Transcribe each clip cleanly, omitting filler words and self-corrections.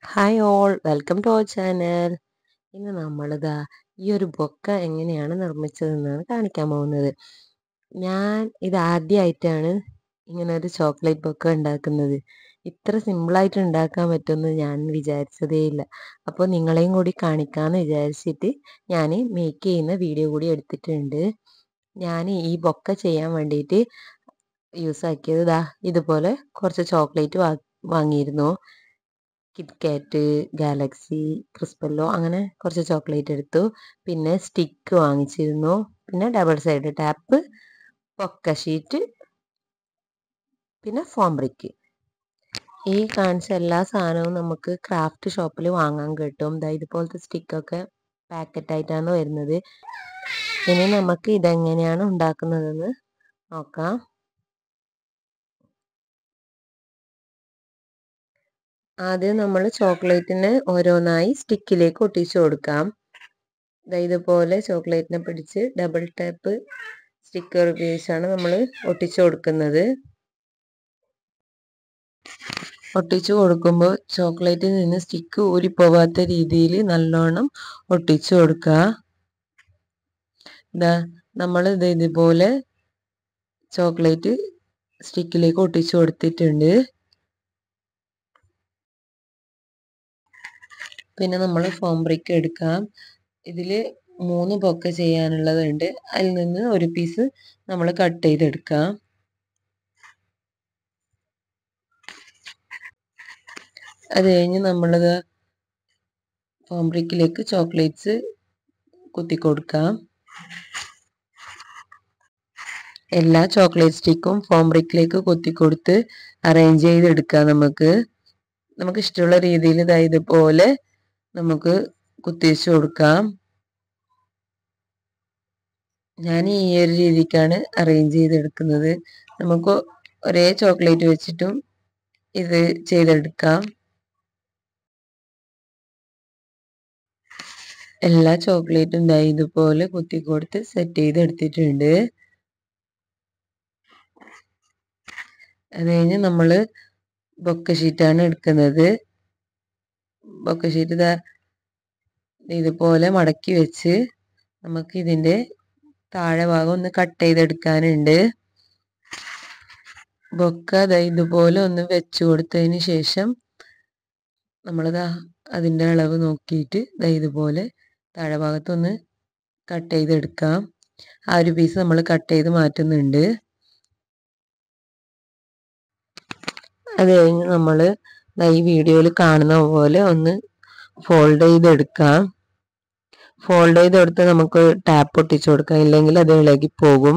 Hi all welcome to our channel. ഇന്ന് നമ്മളിതാ ഈ ഒരു ബൊക്ക എങ്ങനെയാണ് നിർമ്മിച്ചതെന്നാണ് കാണിക്കാൻ പോകുന്നത്. ഞാൻ ഇത് ആദ്യമായിട്ടാണ് ഇങ്ങനെ ഒരു ചോക്ലേറ്റ് ബൊക്ക ഉണ്ടാക്കുന്നത്. ഇത്ര സിമ്പിളായിട്ട് ഉണ്ടാക്കാൻ പറ്റുമെന്ന് ഞാൻ വിചാരിച്ചതേ ഇല്ല. അപ്പോൾ നിങ്ങളെയും കൂടി കാണിക്കാമെന്ന് വിചാരിച്ചിട്ട് ഞാൻ മേക്ക് ചെയ്യുന്ന വീഡിയോ കൂടി എടുത്തിട്ടുണ്ട്. ഞാൻ ഈ ബൊക്ക ചെയ്യാൻ വേണ്ടിയിട്ട് യൂസ് ആക്കിയത് ഇതുപോലെ കുറച്ച് ചോക്ലേറ്റ് വാങ്ങിയിരുന്നു. കിറ്റ്കാറ്റ്, ഗാലക്സി, ക്രിസ്പെല്ലോ അങ്ങനെ കുറച്ച് ചോക്ലേറ്റ് എടുത്തു. പിന്നെ സ്റ്റിക്ക് വാങ്ങിച്ചിരുന്നു. പിന്നെ ഡബിൾ സൈഡ് ടാപ്പ്, പൊക്ക ഷീറ്റ്, പിന്നെ ഫോം ബ്രിക്ക്. ഈ കാണിച്ച എല്ലാ സാധനവും നമുക്ക് ക്രാഫ്റ്റ് ഷോപ്പിൽ വാങ്ങാൻ കിട്ടും. ഇതുപോലത്തെ സ്റ്റിക്കൊക്കെ പാക്കറ്റായിട്ടാണ് വരുന്നത്. ഇനി നമുക്ക് ഇതെങ്ങനെയാണ് ഉണ്ടാക്കുന്നതെന്ന് നോക്കാം. ആദ്യം നമ്മൾ ചോക്ലേറ്റിനെ ഓരോന്നായി സ്റ്റിക്കിലേക്ക് ഒട്ടിച്ചു കൊടുക്കാം. ഇതുപോലെ ചോക്ലേറ്റിനെ പിടിച്ച് ഡബിൾ ടാപ്പ് സ്റ്റിക്കർ ഉപയോഗിച്ചാണ് നമ്മൾ ഒട്ടിച്ചു കൊടുക്കുന്നത്. ഒട്ടിച്ചു കൊടുക്കുമ്പോൾ ചോക്ലേറ്റിൽ നിന്ന് സ്റ്റിക്ക് ഊരിപ്പോവാത്ത രീതിയിൽ നല്ലോണം ഒട്ടിച്ചു കൊടുക്കുക. നമ്മൾ ഇതുപോലെ ചോക്ലേറ്റ് സ്റ്റിക്കിലേക്ക് ഒട്ടിച്ചു കൊടുത്തിട്ടുണ്ട്. പിന്നെ നമ്മൾ ഫോം ബ്രിക്ക് എടുക്കാം. ഇതിൽ 3 ബൊക്ക ചെയ്യാനുള്ളതുണ്ട്. അതിൽ നിന്ന് ഒരു പീസ് നമ്മൾ കട്ട് ചെയ്തെടുക്കാം. അത് കഴിഞ്ഞ് നമ്മളത് ഫോം ബ്രിക്കിലേക്ക് ചോക്ലേറ്റ്സ് കുത്തിക്കൊടുക്കാം. എല്ലാ ചോക്ലേറ്റ് സ്റ്റിക്കും ഫോം ബ്രിക്കിലേക്ക് കുത്തിക്കൊടുത്ത് അറേഞ്ച് ചെയ്തെടുക്കാം. നമുക്ക് ഇഷ്ടമുള്ള രീതിയിൽ ഇതുപോലെ നമുക്ക് കുത്തിവെച്ച് കൊടുക്കാം. ഞാൻ ഈ ഒരു രീതിക്കാണ് അറേഞ്ച് ചെയ്തെടുക്കുന്നത്. നമുക്ക് ഒരേ ചോക്ലേറ്റ് വെച്ചിട്ടും ഇത് ചെയ്തെടുക്കാം. എല്ലാ ചോക്ലേറ്റും ഇതുപോലെ കുത്തിക്കൊടുത്ത് സെറ്റ് ചെയ്തെടുത്തിട്ടുണ്ട്. അത് കഴിഞ്ഞ് നമ്മൾ ബൊക്ക ഷീറ്റാണ് എടുക്കുന്നത്. ബൊക്ക ഷീറ്റ് ഇതുപോലെ മടക്കി വെച്ച് നമുക്ക് ഇതിൻ്റെ താഴെ ഭാഗം ഒന്ന് കട്ട് ചെയ്തെടുക്കാനുണ്ട്. ബൊക്ക ഇതുപോലെ ഒന്ന് വെച്ച് കൊടുത്തതിന് ശേഷം നമ്മളിതാ അതിൻ്റെ അളവ് നോക്കിയിട്ട് ഇതുപോലെ താഴെ ഭാഗത്തൊന്ന് കട്ട് ചെയ്തെടുക്കാം. ആ ഒരു പീസ് നമ്മൾ കട്ട് ചെയ്ത് മാറ്റുന്നുണ്ട്. അത് കഴിഞ്ഞ് നമ്മൾ ഈ വീഡിയോയിൽ കാണുന്ന പോലെ ഒന്ന് ഫോൾഡ് ചെയ്തെടുക്കാം. ഫോൾഡ് ചെയ്തെടുത്ത് നമുക്ക് ടാപ്പ് ഒട്ടിച്ചു കൊടുക്കാം, ഇല്ലെങ്കിൽ അത് ഇളകിപ്പോകും.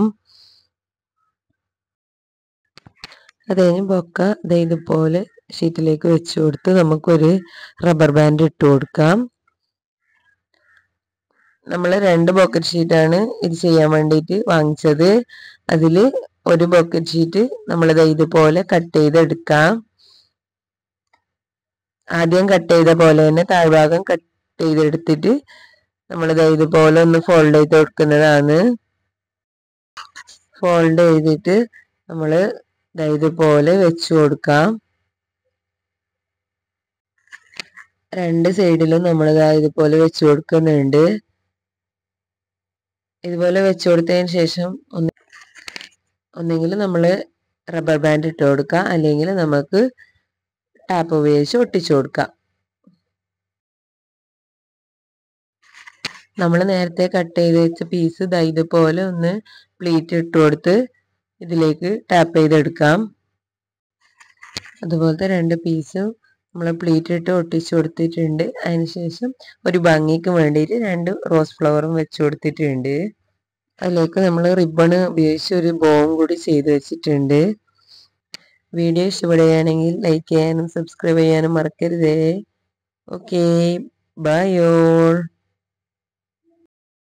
അത് കഴിഞ്ഞ് ബൊക്ക ഇതുപോലെ ഷീറ്റിലേക്ക് വെച്ച് കൊടുത്ത് നമുക്കൊരു റബ്ബർ ബാൻഡ് ഇട്ട് കൊടുക്കാം. നമ്മൾ 2 ബൊക്കറ്റ് ഷീറ്റാണ് ഇത് ചെയ്യാൻ വേണ്ടിയിട്ട് വാങ്ങിച്ചത്. അതിൽ ഒരു ബൊക്കറ്റ് ഷീറ്റ് നമ്മളിത് ഇതുപോലെ കട്ട് ചെയ്തെടുക്കാം. ആദ്യം കട്ട് ചെയ്ത പോലെ തന്നെ താഴ്ഭാഗം കട്ട് ചെയ്തെടുത്തിട്ട് നമ്മളിത് ഇതുപോലെ ഒന്ന് ഫോൾഡ് ചെയ്ത് കൊടുക്കുന്നതാണ്. ഫോൾഡ് ചെയ്തിട്ട് നമ്മൾ ഇതുപോലെ വെച്ച് കൊടുക്കാം. 2 സൈഡിലും നമ്മൾ ഇതുപോലെ വെച്ച് കൊടുക്കുന്നുണ്ട്. ഇതുപോലെ വെച്ച് കൊടുത്തതിന് ശേഷം ഒന്നെങ്കിൽ നമ്മൾ റബ്ബർ ബാൻഡ് ഇട്ട് കൊടുക്കാം, അല്ലെങ്കിൽ നമുക്ക് ടാപ്പ് ഉപയോഗിച്ച് ഒട്ടിച്ചു കൊടുക്കാം. നമ്മൾ നേരത്തെ കട്ട് ചെയ്ത് വെച്ച പീസ് ഇതുപോലെ ഒന്ന് പ്ലീറ്റ് ഇട്ട് കൊടുത്ത് ഇതിലേക്ക് ടാപ്പ് ചെയ്തെടുക്കാം. അതുപോലത്തെ 2 പീസും നമ്മൾ പ്ലീറ്റ് ഇട്ട് ഒട്ടിച്ചു കൊടുത്തിട്ടുണ്ട്. അതിനുശേഷം ഒരു ഭംഗിക്ക് വേണ്ടിയിട്ട് 2 റോസ് ഫ്ലവറും വെച്ച് കൊടുത്തിട്ടുണ്ട്. അതിലേക്ക് നമ്മൾ റിബൺ ഉപയോഗിച്ച് ഒരു ബോവും കൂടി ചെയ്ത് വെച്ചിട്ടുണ്ട്. വീഡിയോ ഇഷ്ടപ്പെടുകയാണെങ്കിൽ ലൈക്ക് ചെയ്യാനും സബ്സ്ക്രൈബ് ചെയ്യാനും മറക്കരുതേ. Okay, bye all.